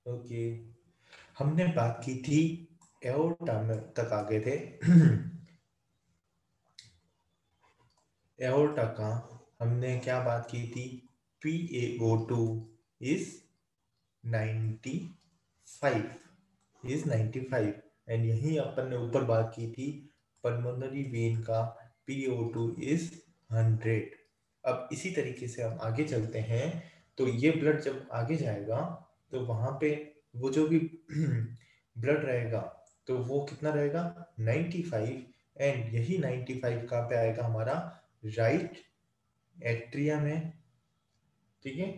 Okay, हमने बात की थी एओर्टा में तक आ गए थे। एओर्टा का हमने क्या बात की थी? PaO2 is 95 एंड यही अपन ने ऊपर बात की थी पल्मोनरी वेन का PaO2 is 100। अब इसी तरीके से हम आगे चलते हैं, तो ये ब्लड जब आगे जाएगा तो वहां पे वो जो भी ब्लड रहेगा तो वो कितना रहेगा? 95। एंड यही 95 कहाँ पे आएगा? हमारा राइट एट्रिया में। ठीक है,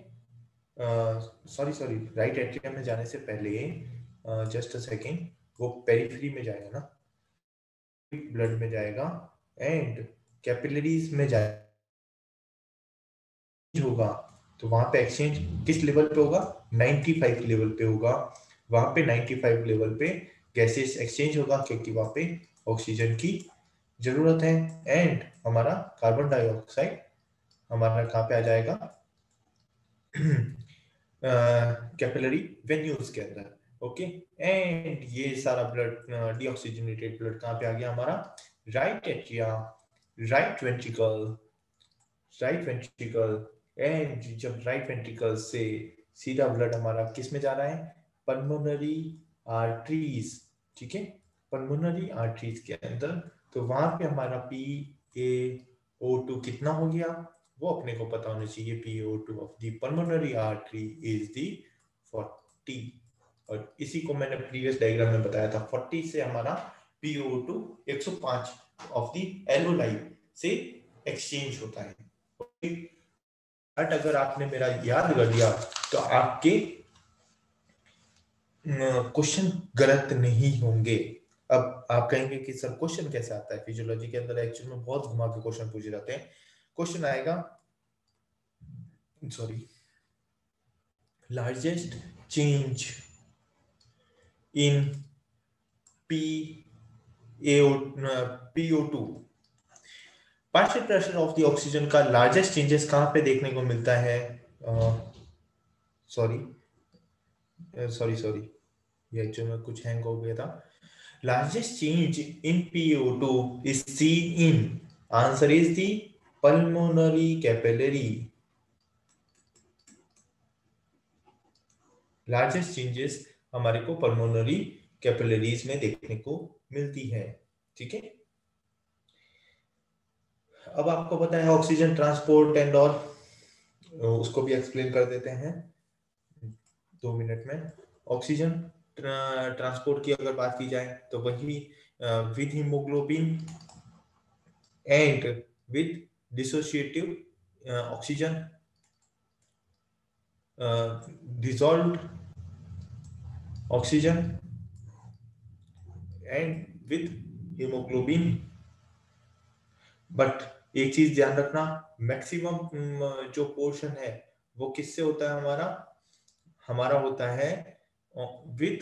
सॉरी सॉरी, राइट एट्रियम में जाने से पहले जस्ट अ सेकेंड, वो पेरिफेरी में जाएगा ना, ब्लड में जाएगा एंड कैपिलरीज में जाएगा होगा। तो वहां पे एक्सचेंज किस लेवल पे होगा? 95 लेवल पे होगा। वहां पे 95 लेवल पे गैसेस एक्सचेंज होगा, क्योंकि वहां पे ऑक्सीजन की जरूरत है। एंड हमारा कार्बन डाइऑक्साइड हमारा कहाँ पे आ जाएगा? कैपिलरी वेन्यूज के अंदर। ओके, एंड ये सारा ब्लड डीऑक्सीजनेटेड ब्लड कहाँ पे आ गया? हमारा right atria, right ventricle, right ventricle. And जब राइट वेंट्रिकल से सीधा ब्लड हमारा किस में जा रहा है? Pulmonary arteries. ठीक है, पल्मोनरी आर्टरीज के अंदर। तो वहां पे हमारा PaO2 कितना हो गया? वो अपने को पता होना चाहिए। PaO2 of the pulmonary artery is the 40। और इसी को मैंने प्रीवियस डायग्राम में बताया था। 40 से हमारा PaO2 105 ऑफ द एल्वेओलाई से एक्सचेंज होता है। बट अगर आपने मेरा याद कर दिया तो आपके क्वेश्चन गलत नहीं होंगे। अब आप कहेंगे कि सर क्वेश्चन कैसे आता है? फिजियोलॉजी के अंदर एक्चुअल में बहुत घुमा के क्वेश्चन पूछे जाते हैं। क्वेश्चन आएगा, sorry, largest change in PaO2, partial pressure of the oxygen का लार्जेस्ट चेंजेस कहां पे देखने को मिलता है? सॉरी सॉरी सॉरी, ये एक्चुअल में कुछ हैंग हो गया था। Largest change in PaO2 is seen in, answer is the pulmonary capillary. Largest changes हमारे को pulmonary capillaries में देखने को मिलती है। ठीक है, अब आपको पता है ऑक्सीजन ट्रांसपोर्ट एंड ऑल, उसको भी एक्सप्लेन कर देते हैं 2 मिनट में। ऑक्सीजन ट्रांसपोर्ट की अगर बात की जाए तो वही with haemoglobin and with dissociative oxygen dissolved oxygen and with hemoglobin। But एक चीज ध्यान रखना, मैक्सिमम जो पोर्शन है वो किससे होता है? हमारा हमारा होता है विथ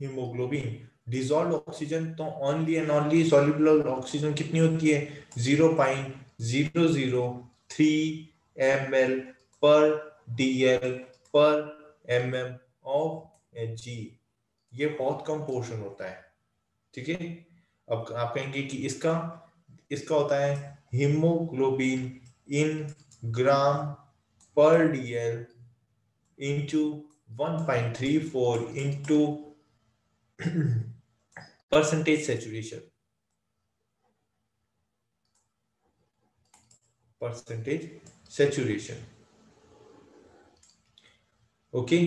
हीमोग्लोबिन। डिजॉल्व ऑक्सीजन तो only and only soluble oxygen कितनी होती है? 0.003 ml पर DL पर mm ऑफ Hg। ये बहुत कम पोर्शन होता है। ठीक है, अब आप कहेंगे कि इसका इसका होता है हीमोग्लोबिन इन ग्राम पर DL into 1.34 into percentage saturation, percentage saturation. Okay,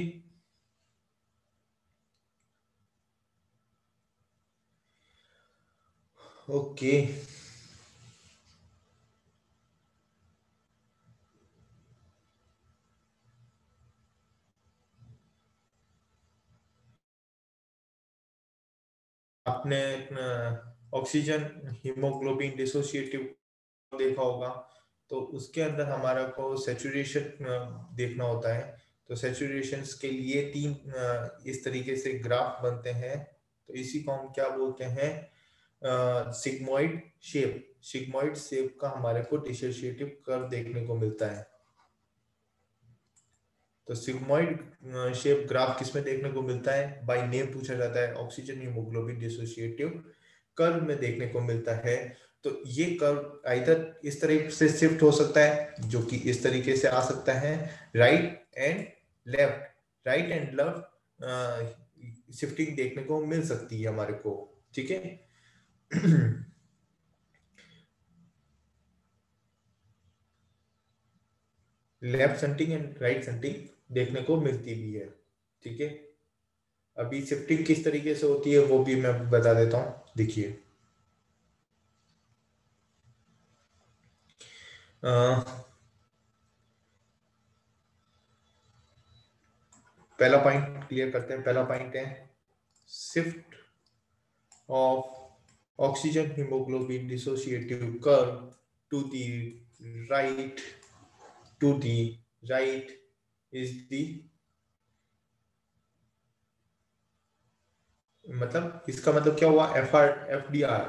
okay, आपने ऑक्सीजन हीमोग्लोबिन डिसोसिएटिव देखा होगा, तो उसके अंदर हमारा को सेचुरेशन देखना होता है। तो सेचुरेशन के लिए 3 इस तरीके से ग्राफ बनते हैं। तो इसी को हम क्या बोलते हैं? Sigmoid shape. सिग्मोइड शेप का हमारे को डिसोसिएटिव कर्व देखने को मिलता है। तो सिग्मोइड शेप ग्राफ किसमें देखने को मिलता है? बाय नेम पूछा जाता है, ऑक्सीजन हीमोग्लोबिन डिसोसिएटिव कर्व में देखने को मिलता है। तो ये कर्व आइदर इस तरह से शिफ्ट हो सकता है, जो कि इस तरीके से आ सकता है, राइट एंड लेफ्ट शिफ्टिंग देखने को मिल सकती है हमारे को, ठीक है। Left centring and right centring देखने को मिलती भी है, ठीक है। अभी शिफ्टिंग किस तरीके से होती है वो भी मैं बता देता हूं, देखिए। पहला पॉइंट क्लियर करते हैं। पहला पॉइंट है shift of oxygen haemoglobin dissociative curve to the right, to the right is the, मतलब इसका मतलब क्या हुआ? FDR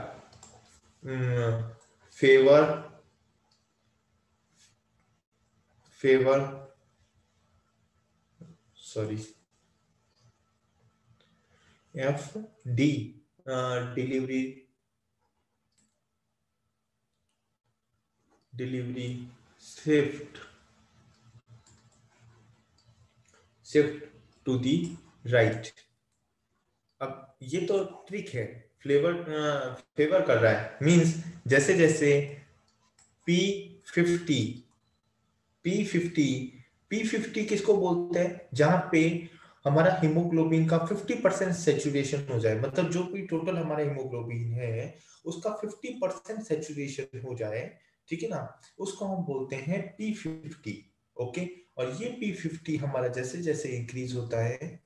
favour favour sorry FD delivery shift to the right. अब ये तो ट्रिक है, फेवर कर रहा है, मींस जैसे जैसे P50 P50 P50 किसको बोलते हैं? जहां पे हमारा हीमोग्लोबिन का 50% सेचुरेशन हो जाए, मतलब जो भी टोटल हमारा हीमोग्लोबिन है उसका 50% सेचुरेशन हो जाए, ठीक है ना, उसको हम बोलते हैं P50। ओके, और ये P50 हमारा जैसे जैसे इंक्रीज होता है,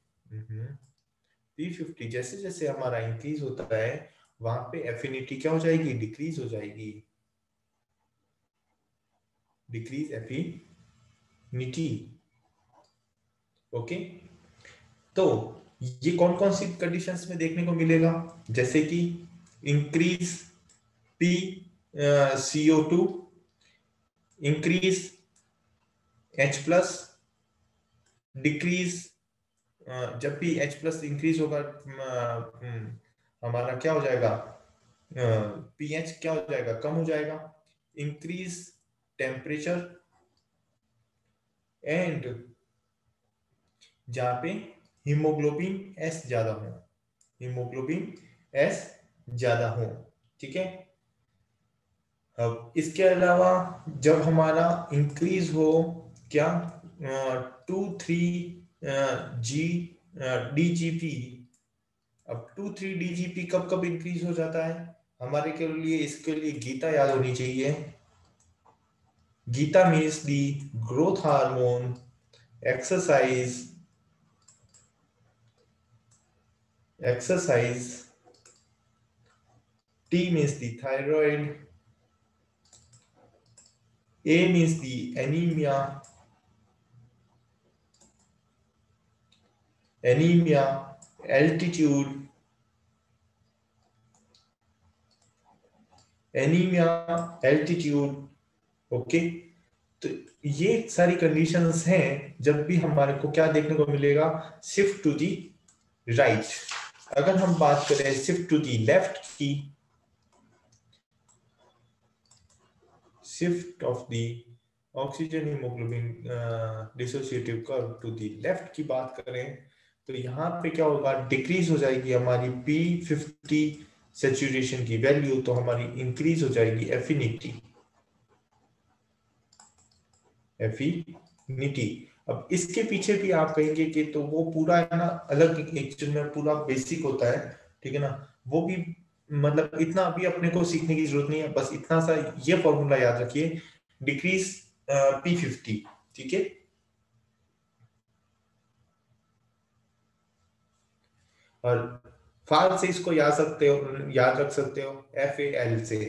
P50 जैसे जैसे हमारा इंक्रीज होता है, वहां पे एफिनिटी क्या हो जाएगी? डिक्रीज हो जाएगी, डिक्रीज एफिनिटी। ओके, तो ये कौन कौन सी कंडीशंस में देखने को मिलेगा? जैसे कि increase P CO2, increase H+, decrease, जब भी H+ इंक्रीज होगा हमारा क्या हो जाएगा? pH क्या हो जाएगा? कम हो जाएगा। इंक्रीज टेम्परेचर, एंड जहां पे हीमोग्लोबिन S ज्यादा हो, हीमोग्लोबिन S ज्यादा हो, ठीक है। अब इसके अलावा जब हमारा इंक्रीज हो क्या, 2,3 DGP, अब 2,3 DGP कब कब इंक्रीज हो जाता है? हमारे के लिए इसके लिए गीता याद होनी चाहिए। Gita means the growth hormone, exercise, T means the thyroid, A means the anemia, altitude, okay. तो ये सारी कंडीशंस हैं जब भी हमारे को क्या देखने को मिलेगा? Shift to the right. अगर हम बात करें शिफ्ट टू दी लेफ्ट की, shift of the oxygen haemoglobin dissociative curve to the left की बात करें, तो यहाँ पे क्या होगा? डिक्रीज हो जाएगी हमारी P50 सेचुरेशन की वैल्यू, तो हमारी इंक्रीज हो जाएगी एफिनिटी। अब इसके पीछे भी आप कहेंगे कि तो वो पूरा है ना अलग, एक्चुअल में पूरा बेसिक होता है, ठीक है ना, वो भी मतलब इतना अभी अपने को सीखने की जरूरत नहीं है, बस इतना सा ये फॉर्मूला याद रखिए, डिक्रीज P50, ठीक है। और फाल से इसको याद रख सकते हो FAL से,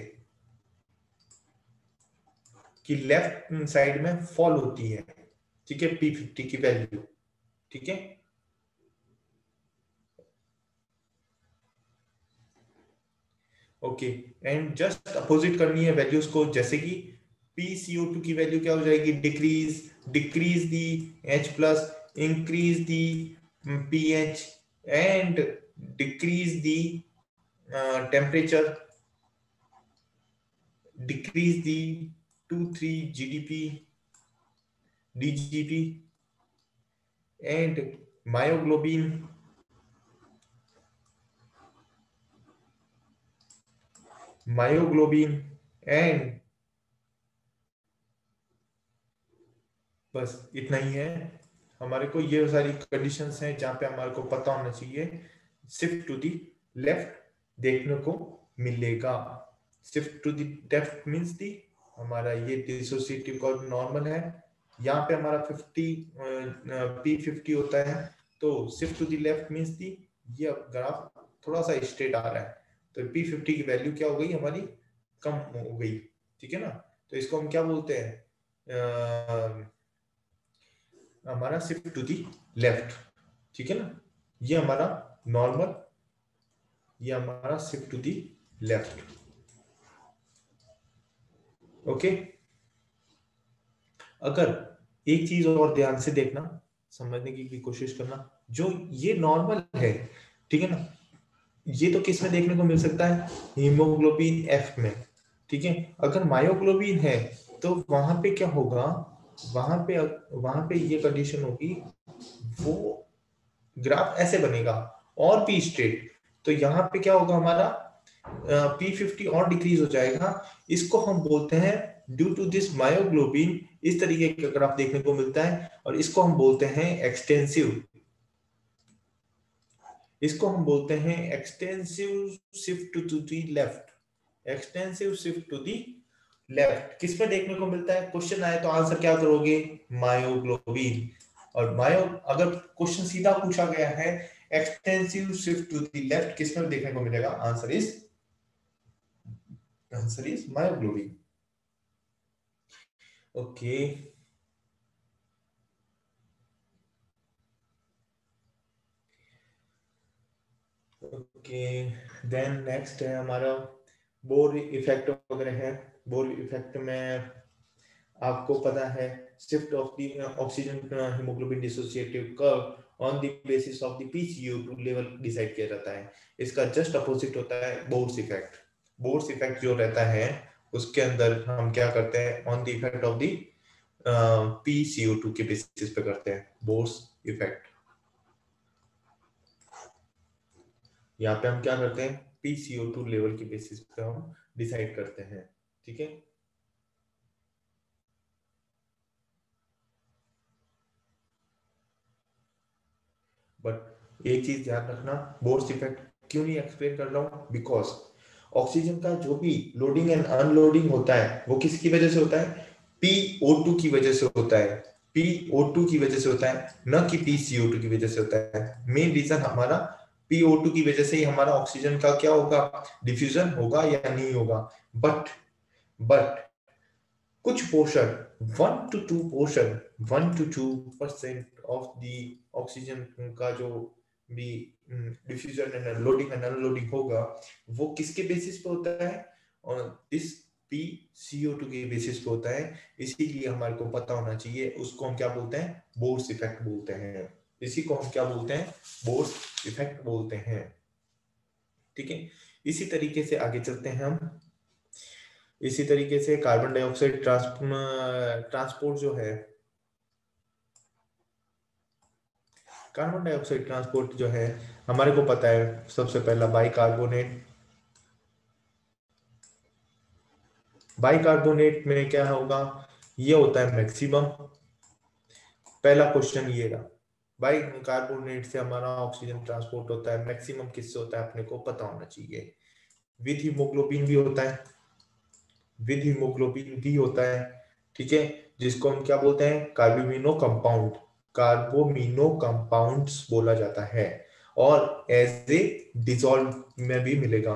कि लेफ्ट साइड में फॉल होती है, ठीक है, P50 की वैल्यू, ठीक है। ओके, एंड जस्ट अपोजिट करनी है वैल्यूज को, जैसे कि PCO2 की वैल्यू क्या हो जाएगी, decrease the H plus, increase the pH and decrease the temperature, decrease the 2,3 GDP DGP and myoglobin and बस इतना ही है हमारे को। ये सारी कंडीशंस हैं जहां पे हमारे को पता होना चाहिए शिफ्ट टू दी लेफ्ट देखने को मिलेगा। Shift to the left means the हमारा ये डिसोसिएटिव कर्व नॉर्मल है, यहाँ पे हमारा 50 P50 होता है, तो shift to the left means the ये ग्राफ थोड़ा सा स्ट्रेट आ रहा है, तो P50 की वैल्यू क्या हो गई हमारी, कम हो गई, ठीक है ना। तो इसको हम क्या बोलते हैं, हमारा शिफ्ट टू दी लेफ्ट, ठीक है ना। ये हमारा नॉर्मल, ये हमारा shift to the left, okay. अगर एक चीज और ध्यान से देखना, समझने की भी कोशिश करना, जो ये नॉर्मल है, ठीक है ना, ये तो किस में देखने को मिल सकता है, हीमोग्लोबिन एफ में, ठीक है। अगर मायोग्लोबिन है तो वहां पे क्या होगा, वहां पे ये कंडीशन होगी, वो ग्राफ ऐसे बनेगा और भी स्ट्रेट, तो यहाँ पे क्या होगा हमारा P50 और डिक्रीज हो जाएगा। इसको हम बोलते हैं ड्यू टू दिस मायोग्लोबिन इस तरीके का ग्राफ देखने को मिलता है, और इसको हम बोलते हैं एक्सटेंसिव, इसको हम बोलते हैं extensive shift to the left, extensive shift to the left. किस पे देखने को मिलता है, क्वेश्चन आए तो आंसर क्या करोगे, मायोग्लोबिन। और अगर क्वेश्चन सीधा पूछा गया है extensive shift to the left किस में देखने को मिलेगा, answer is myoglobin, okay. Okay then next है हमारा बोर इफेक्ट वगैरह है। बोर इफेक्ट में आपको पता है shift of the oxygen haemoglobin dissociative curve on the basis of the PCO2 level decide किया जाता है। इसका जस्ट अपोजिट होता है बोर्स इफेक्ट। बोर्स इफेक्ट जो रहता है उसके अंदर हम क्या करते हैं, on the effect of the PCO2 के बेसिस पे करते हैं बोर्स इफेक्ट। यहाँ पे हम क्या करते हैं, PCO2 लेवल के बेसिस पे हम डिसाइड करते हैं, ठीक है। बट एक चीज ध्यान रखना, बोर्स इफेक्ट क्यों नहीं एक्सप्लेन कर रहा हूँ, बिकॉज ऑक्सीजन का जो भी लोडिंग एंड अनलोडिंग होता है वो किसकी वजह से होता है, PO2 की वजह से होता है, PO2 की वजह से होता है, न कि PCO2 की वजह से होता है। मेन रीजन हमारा PO2 की वजह से ही हमारा ऑक्सीजन का क्या होगा, डिफ्यूजन होगा या नहीं होगा। बट कुछ portion 1 to 2% of the oxygen का जो भी diffusion and loading and unloading होगा वो किसके बेसिस पे होता है, और इस PCO2 के बेसिस पे होता है। इसीलिए हमारे को पता होना चाहिए, उसको हम क्या बोलते हैं, बोर्स इफेक्ट बोलते हैं। इसी को हम क्या बोलते हैं, बोर्स इफेक्ट बोलते हैं, ठीक है। इसी तरीके से आगे चलते हैं हम। इसी तरीके से कार्बन डाइऑक्साइड ट्रांसपोर्ट जो है, कार्बन डाइऑक्साइड ट्रांसपोर्ट जो है हमारे को पता है, सबसे पहला बाइकार्बोनेट में क्या होगा, ये होता है मैक्सिमम। पहला क्वेश्चन ये रहा, बाइकार्बोनेट से हमारा ऑक्सीजन ट्रांसपोर्ट होता है, मैक्सिमम किससे होता है अपने को पता होना चाहिए। विद हीमोग्लोबिन भी होता है, विद हीमोग्लोबिन भी होता है, ठीक है, जिसको हम क्या बोलते हैं, कार्बोमिनो कंपाउंड्स बोला जाता है, और एज ए डिसॉल्व में भी मिलेगा।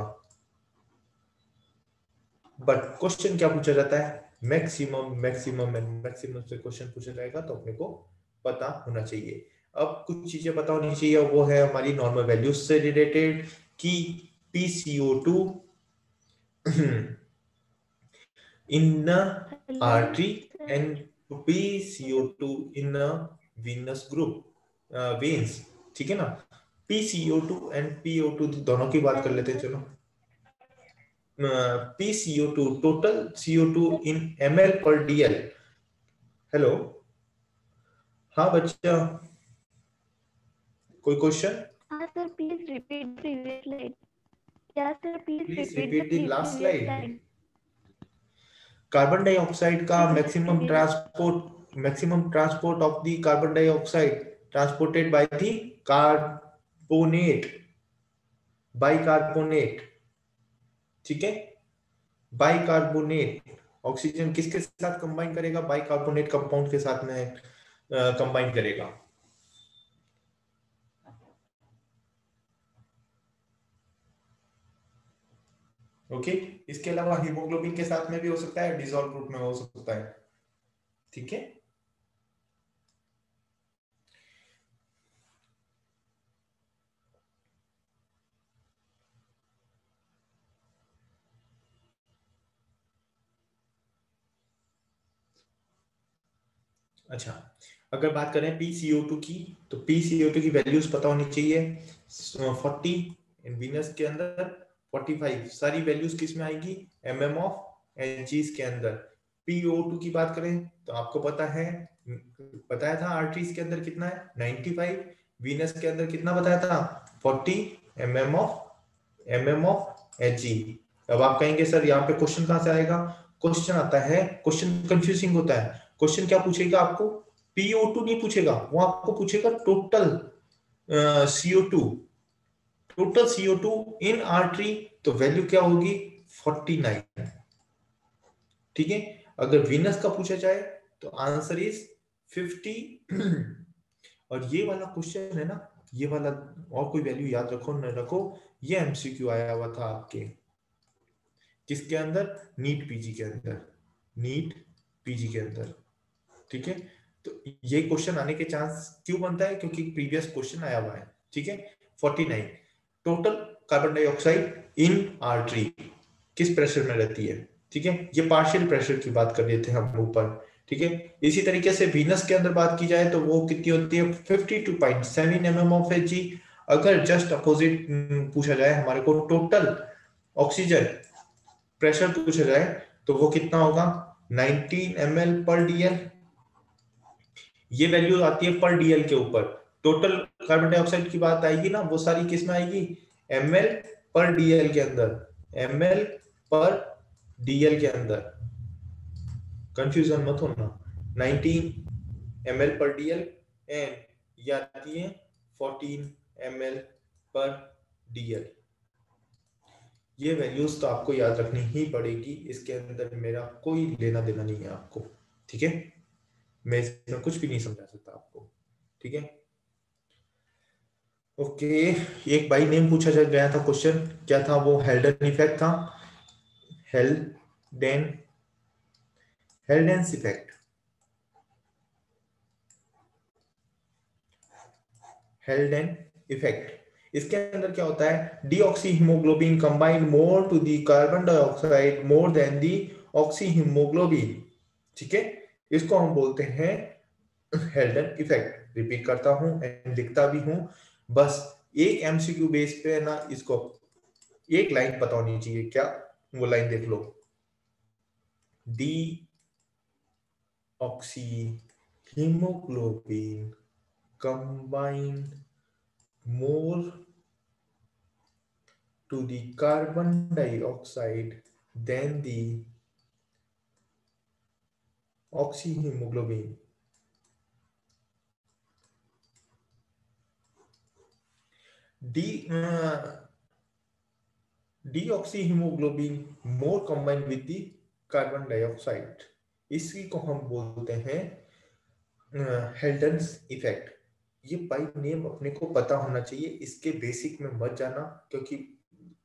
बट क्वेश्चन क्या पूछा जाता है, मैक्सिमम से क्वेश्चन पूछा जाएगा, तो अपने को पता होना चाहिए। अब कुछ चीजें पता होनी चाहिए, वो है हमारी नॉर्मल वैल्यूज से रिलेटेड कि PCO2 in a artery and PCO2 in a venous group, veins. ठीक है ना? PCO2 and PO2 दोनों की बात कर लेते हैं, चलो. PCO2 total CO2 in ml per dl. Hello, हाँ बच्चा, कोई question? Sir, please repeat the previous slide. Yeah, sir, please please repeat the repeat the last previous slide. slide. Carbon dioxide का maximum transport of the carbon dioxide transported by the carbonate, bicarbonate. ठीक है, bicarbonate oxygen किसके साथ combine करेगा? Bicarbonate compound के साथ में combine करेगा. ओके, इसके अलावा हीमोग्लोबिन के साथ में भी हो सकता है, डिसॉल्व रूप में हो सकता है. ठीक है, अच्छा. अगर बात करें PCO2 की, तो PCO2 की वैल्यूज पता होनी चाहिए. 40 इन वीनस के अंदर, 45 सारी वैल्यूज किस में आएगी? mm ऑफ Hg के अंदर. PO2 की बात करें तो आपको पता है, बताया था आर्टरीज के अंदर कितना है? 95. वीनस के अंदर कितना बताया था? 40 mm ऑफ Hg. अब आप कहेंगे सर यहाँ पे क्वेश्चन कहाँ से आएगा? क्वेश्चन आता है, क्वेश्चन कंफ्यूजिंग होता है. क्वेश्चन क्या पूछेगा आपको? PO2 नहीं पूछेगा, वो आपको पूछेगा टोटल CO2, टोटल CO2 इन आर्टरी. तो वैल्यू क्या होगी? 49. ठीक है, अगर वीनस का पूछा जाए तो आंसर इज 50. और ये वाला क्वेश्चन है ना, ये वाला, और कोई वैल्यू याद रखो न रखो, ये एमसीक्यू आया हुआ था आपके किसके अंदर? नीट पीजी के अंदर, नीट पीजी के अंदर. ठीक है, तो ये क्वेश्चन आने के चांस क्यों बनता है? क्योंकि प्रीवियस क्वेश्चन आया हुआ है. ठीक है, 49 total carbon dioxide in artery किस प्रेशर में रहती है. ठीक है, ये पार्शियल प्रेशर की बात कर रहे थे हम ऊपर. ठीक है, इसी तरीके से वीनस के अंदर बात की जाए तो वो कितनी होती है? 52.7 mm ऑफ Hg. अगर जस्ट अपोजिट पूछा जाए, हमारे को टोटल ऑक्सीजन प्रेशर पूछा जाए तो वो कितना होगा? 19 ml पर dl. ये वैल्यू आती है पर डीएल के ऊपर. टोटल कार्बन डाइऑक्साइड की बात आएगी ना, वो सारी किस में आएगी? ml पर डीएल के अंदर, ml पर डीएल के अंदर. कंफ्यूजन मत होना. 19 ml पर डीएल एंड ये आती है 14 ml पर डीएल. ये वैल्यूज तो आपको याद रखनी ही पड़ेगी. इसके अंदर मेरा कोई लेना देना नहीं है आपको. ठीक है, मैं इसमें कुछ भी नहीं समझा सकता आपको. ठीक है, ओके. एक बाई नेम पूछा जा गया था क्वेश्चन, क्या था वो? हेल्डन इफेक्ट था. Haldane Haldane's effect, Haldane effect. इसके अंदर क्या होता है? Deoxy haemoglobin combined more to the carbon dioxide more than the oxy haemoglobin. ठीक है, इसको हम बोलते हैं हेल्डन इफेक्ट. रिपीट करता हूं एंड लिखता भी हूं. बस एक एमसीक्यू बेस पे ना, इसको एक लाइन पता होनी चाहिए. क्या वो लाइन? देख लो. Deoxy haemoglobin combined more to the carbon dioxide than the oxyhemoglobin. Deoxyhemoglobin more combined with the carbon dioxide. इसी को हम बोलते हैं हेल्डन्स इफेक्ट. ये बाय नेम अपने को पता होना चाहिए. इसके बेसिक में मत जाना क्योंकि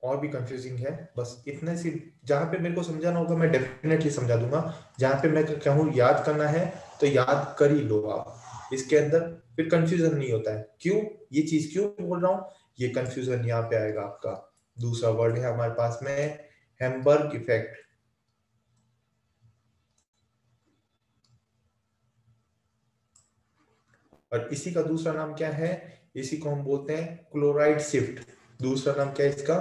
और भी कंफ्यूजिंग है. बस इतने सी, जहां पे मेरे को समझाना होगा मैं डेफिनेटली समझा दूंगा. जहां पे मैं कहूँ याद करना है तो याद कर ही लो आप. इसके अंदर फिर कंफ्यूजन नहीं होता है. क्यों ये चीज क्यों बोल रहा हूँ? ये कंफ्यूजन यहाँ पे आएगा आपका. दूसरा वर्ड है हमारे पास में हेम्बर्ग इफेक्ट. और इसी का दूसरा नाम क्या है? इसी को हम बोलते हैं क्लोराइड शिफ्ट। दूसरा नाम क्या है इसका?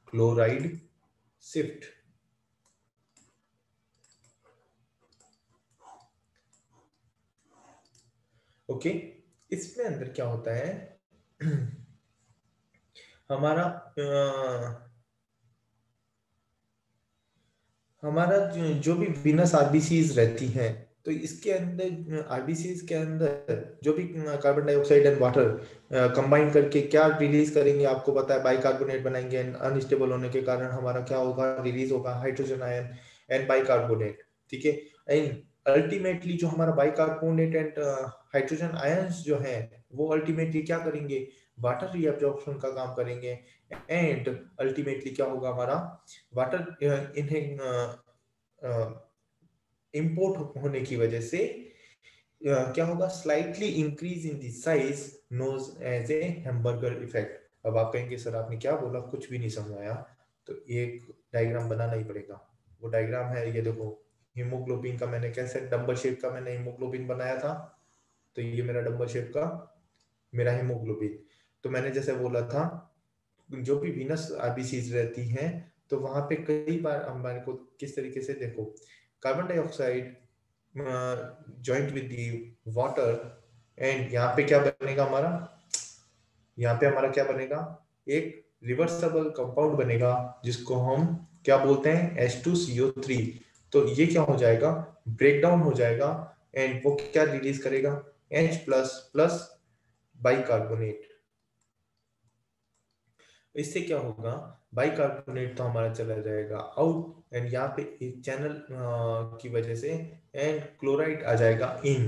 Chloride shift. ओके, इसमें अंदर क्या होता है? हमारा हमारा जो भी वीनस आरबीसीज रहती हैं, तो इसके अंदर आरबीसीज के अंदर जो भी carbon dioxide and water combine करके क्या रिलीज करेंगे, आपको पता है, बाइकार्बोनेट बनाएंगे। अनस्टेबल होने के कारण हमारा क्या होगा? रिलीज होगा हाइड्रोजन आयन एंड बाइकार्बोनेट। ठीक है, एंड अल्टीमेटली जो हमारा बाइकार्बोनेट एंड हाइड्रोजन आयंस जो है, वो अल्टीमेटली क्या करेंगे? वाटर रीअब्जॉर्प्शन का काम करेंगे। एंड अल्टीमेटली क्या होगा? हमारा वाटर इन्हें इंपोर्ट होने की वजह से क्या होगा? Slightly increase in the size nose as a hamburger effect. अब आप कहेंगे सर आपने क्या बोला, कुछ भी नहीं समझ आया। तो एक डायग्राम बनाना ही पड़ेगा। वो डायग्राम है, ये देखो, हीमोग्लोबिन का मैंने कैसे डंबल शेप का मैंने हीमोग्लोबिन बनाया था। तो ये मेरा डंबल शेप का मेरा हीमोग्लोबिन। तो मैंने जैसे बोला था, जो भी वीनस आरबीसीज रहती हैं, तो वहां पे कई बार हमारे को किस तरीके से, देखो, carbon dioxide joint with the water, and यहाँ पे क्या बनेगा हमारा? यहाँ पे हमारा क्या बनेगा? एक रिवर्सिबल कंपाउंड बनेगा, जिसको हम क्या बोलते हैं? H2CO3। तो ये क्या हो जाएगा? ब्रेक डाउन हो जाएगा, एंड वो क्या रिलीज करेगा? H plus plus bicarbonate. इससे क्या होगा? बाइकार्बोनेट तो हमारा चला जाएगा आउट, एंड यहाँ पे एक चैनल की वजह से एंड क्लोराइड आ जाएगा इन।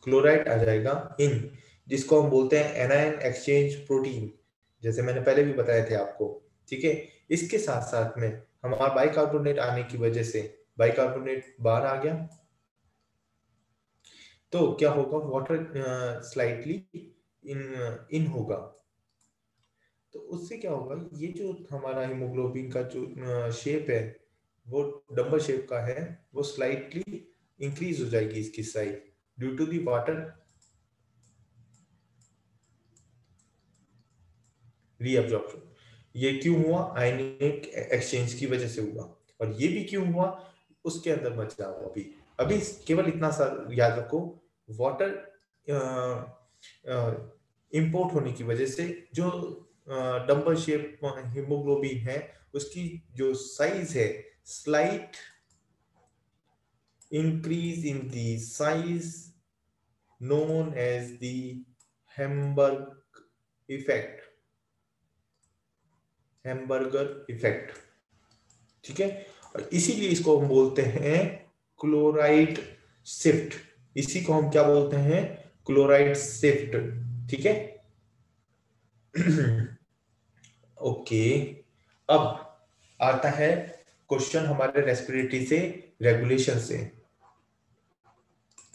क्लोराइड आ जाएगा इन, जिसको हम बोलते हैं एनायन एक्सचेंज प्रोटीन, जैसे मैंने पहले भी बताए थे आपको। ठीक है, इसके साथ साथ में हमारा बाइकार्बोनेट आने की वजह से बाइकार्बोनेट बाहर आ गया, तो क्या होगा? वाटर स्लाइटली इन इन होगा। तो उससे क्या होगा? ये जो हमारा हीमोग्लोबिन का जो शेप है, वो डंबल शेप का है, वो स्लाइटली इंक्रीज हो जाएगी इसकी size due to the water reabsorption. ये क्यों हुआ? आयनिक एक्सचेंज की वजह से हुआ। और ये भी क्यों हुआ? उसके अंदर मत जाओ अभी। अभी केवल इतना सा याद रखो, वाटर इंपोर्ट होने की वजह से जो डंबल शेप हीमोग्लोबिन है, उसकी जो साइज है, slight increase in the size known as the Hamburg effect, hamburger effect. ठीक है, और इसीलिए इसको हम बोलते हैं क्लोराइड शिफ्ट। इसी को हम क्या बोलते हैं? Chloride shift. ठीक है। ओके, अब आता है क्वेश्चन हमारे रेस्पिरेटरी से, रेगुलेशन से।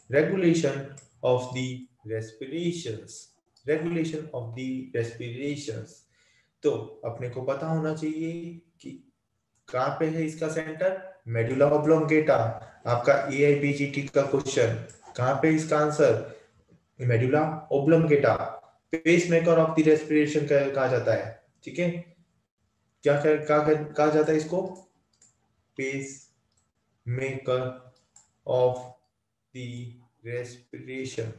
Regulation of the respirations, regulation of the respirations. तो अपने को पता होना चाहिए कि कहां पे है इसका सेंटर? Medulla oblongata. आपका एआईबीजीटी का क्वेश्चन, कहां पे इसका answer? Medulla oblongata. Pacemaker of the respiration कहा जाता है। ठीक है, क्या कहा जाता है इसको? Pacemaker of the respiration.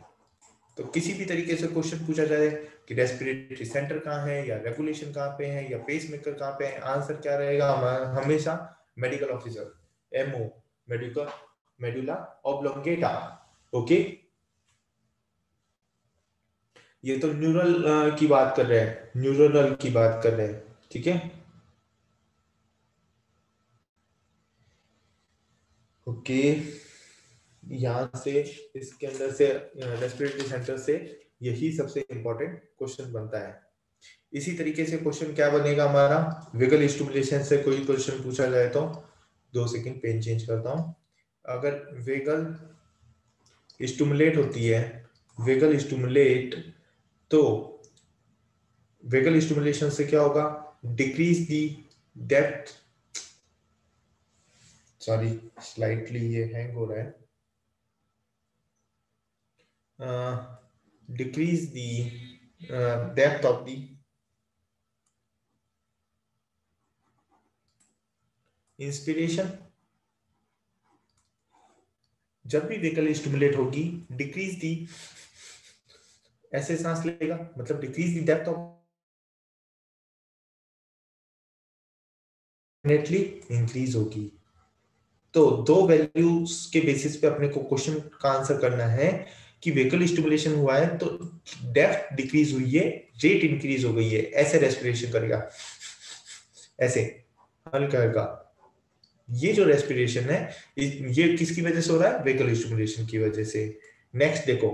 तो किसी भी तरीके से क्वेश्चन पूछा जाए कि रेस्पिरेटरी सेंटर कहाँ है, या रेगुलेशन कहाँ पे है, या पेस मेकर कहाँ पे है, आंसर क्या रहेगा? हमेशा medical officer, MO, medical medulla oblongata. Okay, ये तो न्यूरल की बात कर रहे हैं, न्यूरोनल की बात कर रहे हैं। ठीक है, ओके, यहाँ से इसके अंदर से रेस्पिरेटरी सेंटर से यही सबसे इंपॉर्टेंट क्वेश्चन बनता है। इसी तरीके से क्वेश्चन क्या बनेगा हमारा? वेगल स्टिमुलेशन से कोई क्वेश्चन पूछा जाए तो, 2 सेकंड पेन चेंज करता हूं। अगर वेगल स्टिमुलेट होती है, वेगल स्टिमुलेट, तो वेगल स्टिमुलेशन से क्या होगा? डिक्रीज दी डेप्थ, सॉरी स्लाइटली ये हैंग हो रहा है। decrease the depth of the inspiration. जब भी व्हीकल स्टिमुलेट होगी, डिक्रीज दी, ऐसे सांस लेगा मतलब decrease the depth of, definitely increase होगी। तो दो वैल्यूज के बेसिस पे अपने को क्वेश्चन का आंसर करना है कि व्हीकल स्टिमुलेशन हुआ है तो डेप्थ डिक्रीज हुई है, रेट इंक्रीज हो गई है, ऐसे रेस्पिरेशन करेगा, ऐसे हल्का हल्का। ये जो रेस्पिरेशन है ये किसकी वजह से हो रहा है? व्हीकल स्टिमुलेशन की वजह से। नेक्स्ट देखो,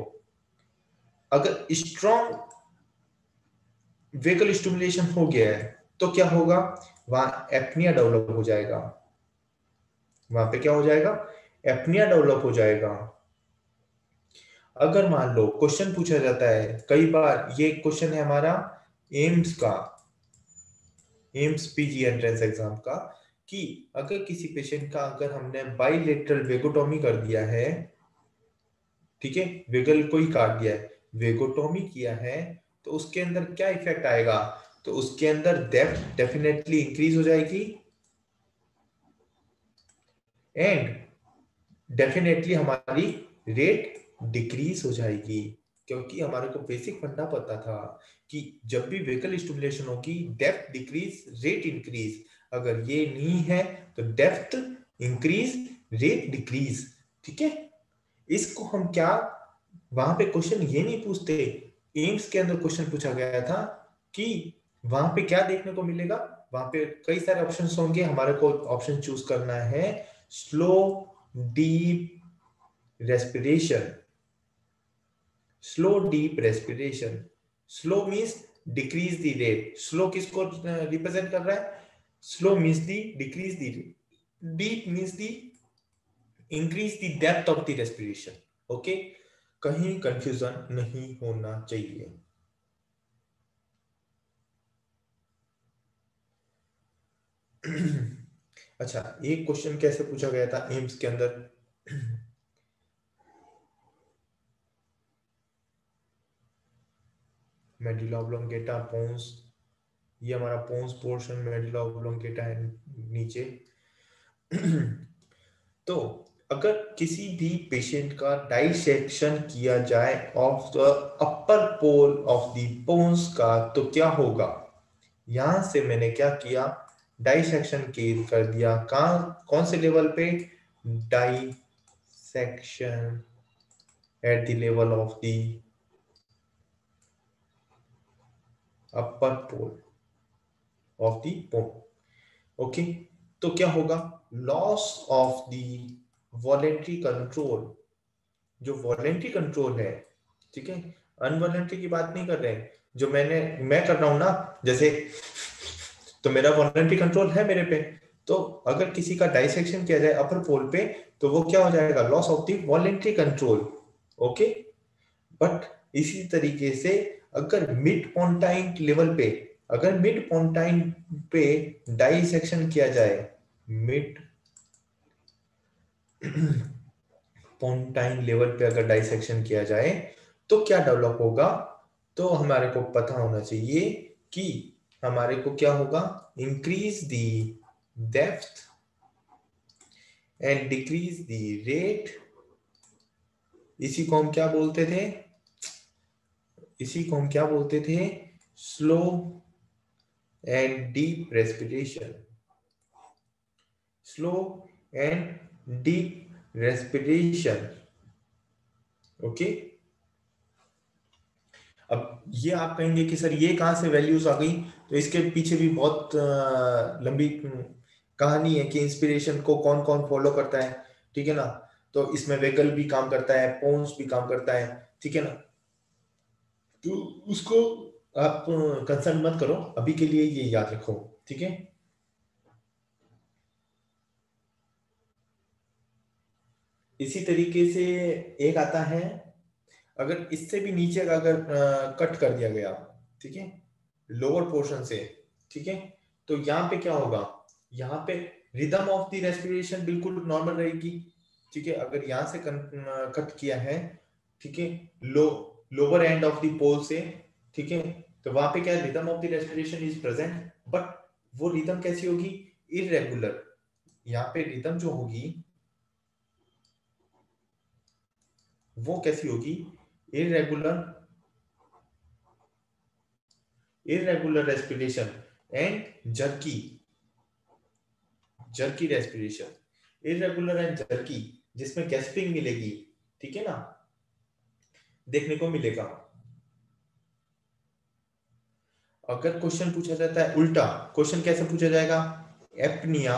अगर स्ट्रॉन्ग व्हीकल स्टिमुलेशन हो गया है तो क्या होगा? वहां एपनिया डेवलप हो जाएगा, वहां पे क्या हो जाएगा? एपनिया डेवलप हो जाएगा। अगर मान लो क्वेश्चन पूछा जाता है, कई बार ये क्वेश्चन है हमारा एम्स का, एम्स पीजी एंट्रेंस एग्जाम का, कि अगर किसी पेशेंट का अगर हमने बाइलेटरल वेगोटॉमी कर दिया है, ठीक है, वेगल को ही काट दिया है, वेगोटॉमी किया है, तो उसके अंदर क्या इफेक्ट आएगा? तो उसके अंदर डेप्थ डेफिनेटली इंक्रीज हो जाएगी एंड डेफिनेटली हमारी रेट डिक्रीज हो जाएगी। क्योंकि हमारे को बेसिक फंडा पता था कि जब भी व्हीकल स्टिमुलेशन होगी डेप्थ डिक्रीज रेट इंक्रीज, अगर ये नहीं है तो डेप्थ इंक्रीज रेट डिक्रीज। ठीक है, इसको हम क्या, वहां पे क्वेश्चन ये नहीं पूछते, एम्स के अंदर क्वेश्चन पूछा गया था कि वहां पे क्या देखने को मिलेगा, वहां पे कई सारे ऑप्शंस होंगे, हमारे को ऑप्शन चूज करना है slow deep respiration, slow deep respiration। slow means decrease the rate, slow किसको रिप्रेजेंट कर रहा है? slow means the decrease the rate, deep means the increase the depth of the respiration। okay, कहीं confusion नहीं होना चाहिए। अच्छा, एक क्वेश्चन कैसे पूछा गया था एम्स के अंदर? मेडुला ऑब्लोंगेटा पोन्स, ये हमारा पोन्स पोर्शन, मेडुला ऑब्लोंगेटा है नीचे। तो अगर किसी भी पेशेंट का डाइसेक्शन किया जाए of the upper pole of the pons का तो क्या होगा? यहां से मैंने क्या किया, डाइसेक्शन कर दिया, कहां, कौन से लेवल पे? Dissection at the level of the upper pole of the pons. Okay, तो क्या होगा? Loss of the voluntary control, जो वॉलेंट्री कंट्रोल है, ठीक है, अनवॉलेंट्री की बात नहीं कर रहे हैं, जो मैं कर रहा हूं ना, जैसे, तो मेरा वॉलेंट्री कंट्रोल है मेरे पे, तो अगर किसी का डाइसेक्शन किया जाए अपर पोल पे तो वो क्या हो जाएगा? Loss of the voluntary control. Okay, but इसी तरीके से अगर मिड पोन्टाइन लेवल पे, अगर मिड पोन्टाइन पे डाइसेक्शन किया जाए, मिड पोन्टाइन लेवल पे अगर डाइसेक्शन किया जाए तो क्या डेवलप होगा? तो हमारे को पता होना चाहिए कि हमारे को क्या होगा? Increase the depth and decrease the rate. इसी को हम क्या बोलते थे? इसी को हम क्या बोलते थे? Slow and deep respiration, slow and deep respiration. Okay, अब ये आप कहेंगे कि सर ये कहां से वैल्यूज आ गई, तो इसके पीछे भी बहुत लंबी कहानी है कि इंस्पिरेशन को कौन कौन फॉलो करता है, ठीक है ना। तो इसमें वेगल भी काम करता है, पोन्स भी काम करता है, ठीक है ना, तो उसको आप कंसर्न मत करो, अभी के लिए ये याद रखो, ठीक है। इसी तरीके से एक आता है, अगर इससे भी नीचे का अगर कट कर दिया गया, ठीक है, लोअर पोर्शन से, ठीक है, तो यहाँ पे क्या होगा? यहाँ पे रिदम ऑफ द रेस्पिरेशन बिल्कुल नॉर्मल रहेगी, ठीक है। अगर यहाँ से कट किया है, ठीक है, लोअर एंड ऑफ द पोल से, ठीक है। तो वहां पे क्या rhythm of the respiration is present, but वो रिदम कैसी होगी, इरेगुलर। यहाँ पे रिदम जो होगी वो कैसी होगी, irregular, irregular respiration and jerky, jerky respiration, irregular and jerky, जिसमें गैस्पिंग मिलेगी, ठीक है ना, देखने को मिलेगा। अगर क्वेश्चन पूछा जाता है उल्टा, क्वेश्चन कैसे पूछा जाएगा, एप्निया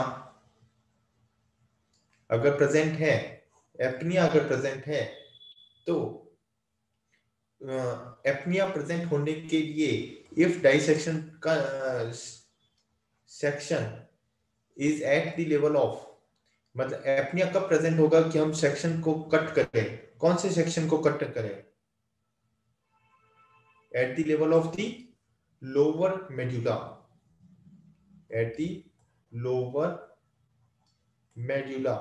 अगर प्रेजेंट है, एप्निया अगर प्रेजेंट है तो एप्निया प्रेजेंट होने के लिए इफ डाइसेक्शन का section is eight the level of, मतलब एप्निया कब प्रेजेंट होगा कि हम सेक्शन को कट करें, कौन से सेक्शन को कट करें, eight the level of the lower medulla, at the lower medulla.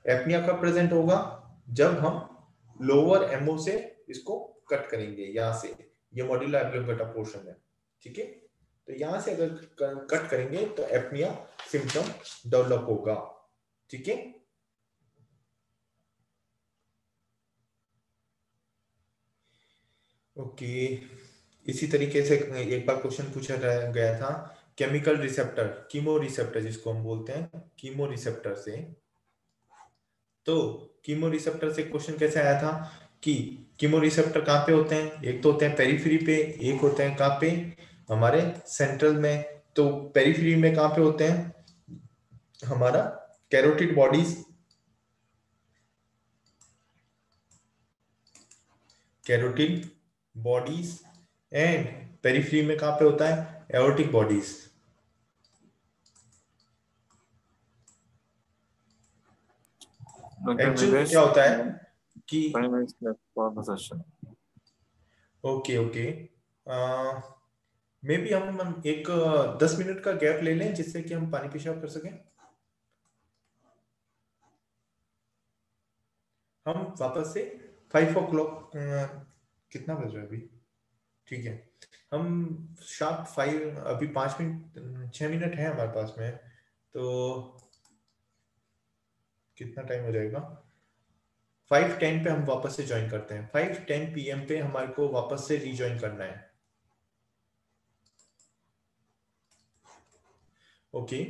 Apnoea कब प्रेजेंट होगा, जब हम लोअर एमओ से इसको कट करेंगे, यहां से, ये मॉड्यूला ऑब्लिंगुएटा पोर्शन है, ठीक है। तो यहां से अगर कट करेंगे तो एप्निया सिम्टम डेवलप होगा, ठीक है। ओके, इसी तरीके से एक बार क्वेश्चन पूछा गया था, केमिकल रिसेप्टर, कीमो रिसेप्टर जिसको हम बोलते हैं, कीमो रिसेप्टर से, तो कीमो रिसेप्टर से क्वेश्चन कैसे आया था कि कीमो रिसेप्टर कहाँ पे होते हैं, एक तो होते हैं पेरिफेरी पे, एक होते हैं कहाँ पे, हमारे सेंट्रल में। तो पेरिफेरी में कहाँ पे होते हैं, हमारा carotid bodies, carotid bodies, and periphery में कहाँ पे होता है, एओर्टिक बॉडीज। एक्चुअल क्या होता है कि ओके ओके, मे बी हम एक 10 मिनट का गैप ले लें जिससे कि हम पानी पेशाब कर सकें। हम वापस से 5 o'clock, कितना बज रहा है अभी, ठीक है, हम शार्प 5, अभी 5 मिनट 6 मिनट है हमारे पास में, तो कितना टाइम हो जाएगा, 5:10 पे हम वापस से ज्वाइन करते हैं, 5:10 PM पे हमारे को वापस से रीज्वाइन करना है। ओके,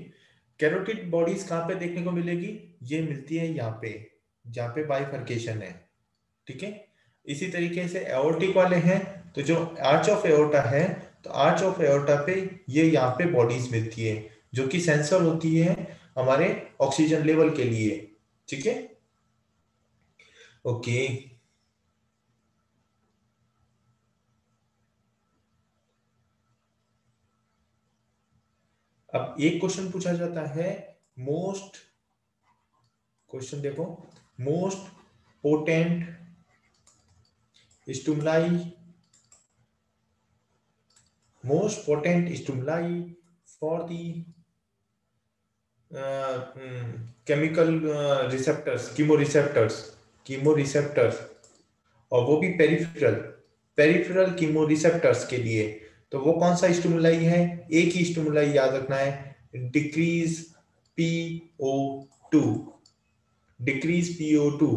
कैरोटिड बॉडीज कहाँ पे देखने को मिलेगी, ये मिलती है यहाँ पे, जहाँ पे बाइफर्केशन है, ठीक है। इसी तरीके से एओर्टिक वाले हैं, तो जो आर्च ऑफ एओर्टा है, तो आर्च ऑफ एओर्टा पे ये यहाँ पे बॉडीज मिलती है जो कि सेंसर होती है हमारे ऑक्सीजन लेवल के लिए, ठीक है। ओके, अब एक क्वेश्चन पूछा जाता है, मोस्ट, क्वेश्चन देखो, most potent stimuli, most potent stimuli for the chemical receptors, chemoreceptors, और वो भी पेरिफेरल, पेरिफेरल कीमोरिसेप्टर्स के लिए। तो वो कौन सा स्टिमुलाई है, एक ही स्टिमुलाई याद रखना है, decrease PO2, decrease PO2,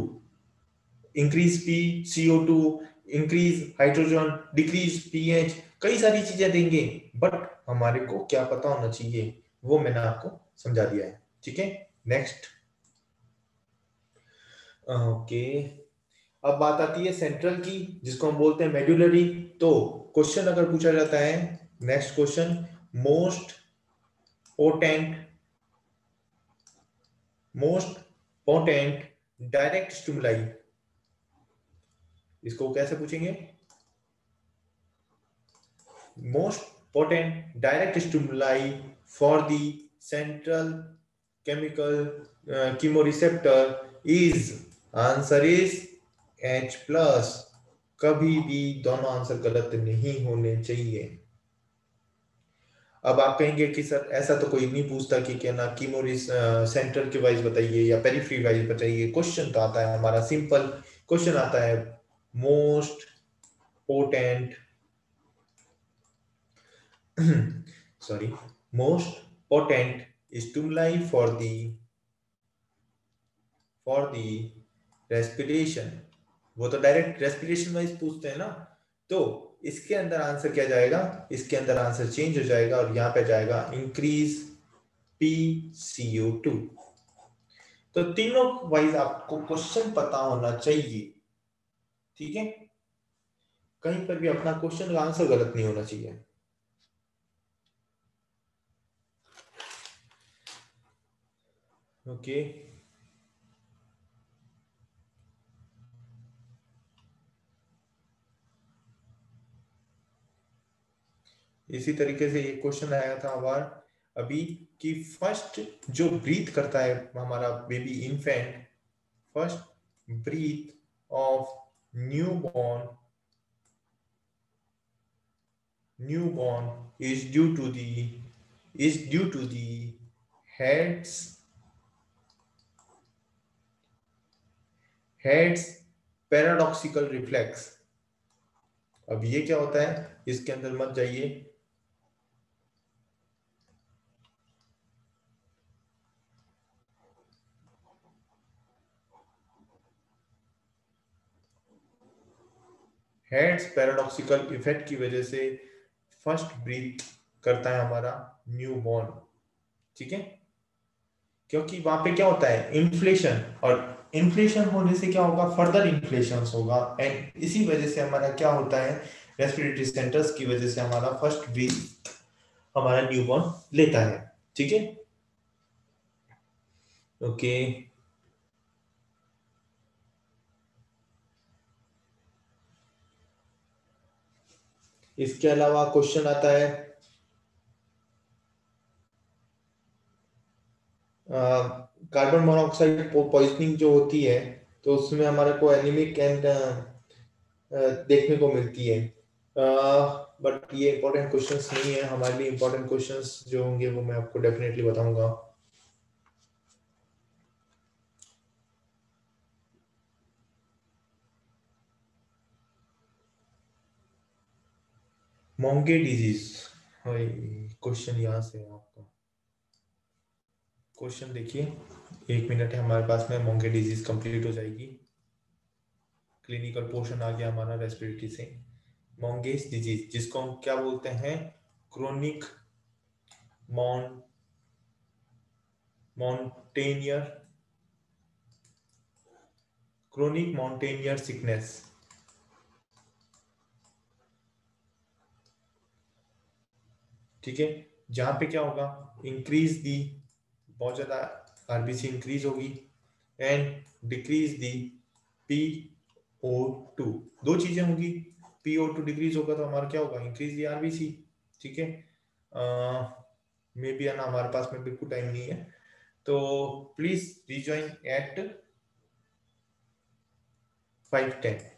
increase CO2, increase hydrogen, decrease pH, कई सारी चीजें देंगे, बट हमारे को क्या पता होना चाहिए, वो मैंने आपको समझा दिया है, ठीक है। नेक्स्ट, ओके, अब बात आती है सेंट्रल की, जिसको हम बोलते हैं मेडुलरी। तो क्वेश्चन अगर पूछा जाता है, next question, most potent, most potent direct stimuli, इसको कैसे पूछेंगे, most potent direct stimuli for the central chemical chemoreceptor is, answer is H+। कभी भी दोनों आंसर गलत नहीं होने चाहिए। अब आप कहेंगे कि सर ऐसा तो कोई नहीं पूछता कि क्या ना कीमो सेंट्रल के वाइज बताइए या पेरिफेरी वाइज बताइए। क्वेश्चन तो आता है हमारा सिंपल क्वेश्चन आता है, most potent sorry, most potent stimuli for the respiration। वो तो डायरेक्ट रेस्पिरेशन वाइज पूछते हैं ना, तो इसके अंदर आंसर क्या जाएगा, इसके अंदर आंसर चेंज हो जाएगा और यहाँ पे जाएगा इंक्रीज PCO2। तो तीनों वाइज आपको क्वेश्चन पता होना चाहिए, ठीक है। कहीं पर भी अपना क्वेश्चन का आंसर गलत नहीं होना चाहिए। ओके इसी तरीके से एक क्वेश्चन आया था हमारा अभी कि फर्स्ट जो ब्रीथ करता है हमारा baby infant, first breath of newborn is due to the head's paradoxical reflex। अब ये क्या होता है, इसके अंदर मत जाइए। हेड्स पैराडॉक्सिकल इफेक्ट की वजह से फर्स्ट ब्रीथ करता है हमारा न्यूबॉर्न, ठीक है। क्योंकि वहां पे क्या होता है, इन्फ्लेशन, और इन्फ्लेशन होने से क्या होगा, फर्दर इन्फ्लेशन होगा, एंड इसी वजह से हमारा क्या होता है, रेस्पिरेटरी सेंटर्स की वजह से हमारा फर्स्ट ब्रीथ हमारा न्यूबॉर्न लेता है, ठीक है। ओके इसके अलावा क्वेश्चन आता है कार्बन मोनोऑक्साइड पॉइजनिंग जो होती है, तो उसमें हमारे को एनीमिक एंड देखने को मिलती है। बट ये इंपॉर्टेंट क्वेश्चंस नहीं है हमारे लिए। इंपॉर्टेंट क्वेश्चंस जो होंगे वो मैं आपको डेफिनेटली बताऊंगा। मोंगे डिजीज, क्वेश्चन यहाँ से है आपका। क्वेश्चन देखिए, 1 मिनट है हमारे पास में, मोंगे डिजीज कंप्लीट हो जाएगी। क्लिनिकल पोर्शन आ गया हमारा रेस्पिरेटरी से। मोंगेस डिजीज जिसको हम क्या बोलते हैं, क्रोनिक मॉन्टेनियर सिकनेस, ठीक है। जहां पे क्या होगा, इंक्रीज दी, बहुत ज्यादा आरबीसी इंक्रीज होगी, एंड डिक्रीज दी PO2। दो चीजें होंगी, PO2 डिक्रीज होगा तो हमारा क्या होगा, इंक्रीज दी आरबीसी, ठीक है। मे बी है ना, हमारे पास में बिल्कुल टाइम नहीं है, तो प्लीज रिजॉइन एट 5:10।